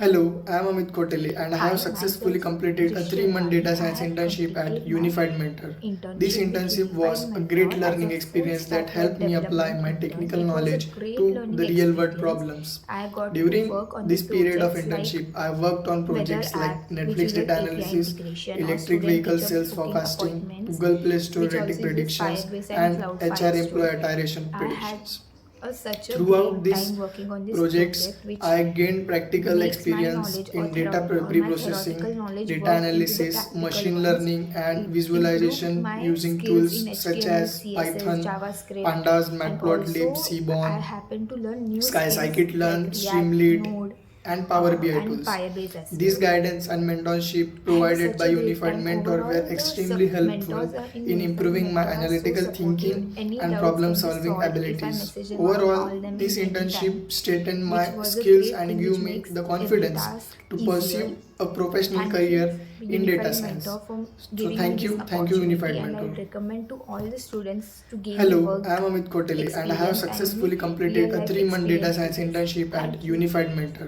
Hello, I am Amit Khotele and I have Hi, successfully myself completed a Drishyam 3-month Bali. data I science have internship at completed my Unified Mentor. This internship with internship Unified was a great Mentor as learning a full experience that stack web helped me apply development my intern. technical It was a knowledge great to learning the real world experience. problems. I got to During work on the this period of projects like internship, I worked on weather projects app, like which Netflix is an data API analysis, integration, or electric student vehicle teacher sales booking forecasting, appointments, Google Play Store which rating also uses predictions, Firebase and and Cloud HR Firestore. employee iteration I had predictions. such a Throughout great these time working on this projects, project, which I gained practical makes my experience knowledge or in data my theoretical pre-processing, knowledge data work into the analysis, practical machine ones. learning, and It improved visualization my using skills in tools such HTML, as CSS, Python, JavaScript, Pandas, and Matplotlib, also I Seaborn, happen to learn new Sky skills like Scikit-learn, React, Streamlit, Node, and Power BI and tools. Firebase as These well. guidance and mentorship I had provided such by a great Unified time. Mentor were Overall, the extremely helpful mentors are in in Unified improving my Mentor are so analytical supportive. thinking Any and doubts problem can be solving solved if I abilities. message them or Overall, call them this in any time, internship strengthened which my was a skills great and thing gave which me makes the every confidence task to easier. pursue a professional Thank you, career in data Unified science. Mentor, for So giving me this thank you, opportunity, Unified and I Mentor. would recommend to all the students to gain the Hello, I am work Amit Khotele and I have experience and successfully any completed real a life 3-month data experience science with this. internship at Thank you. Unified Mentor.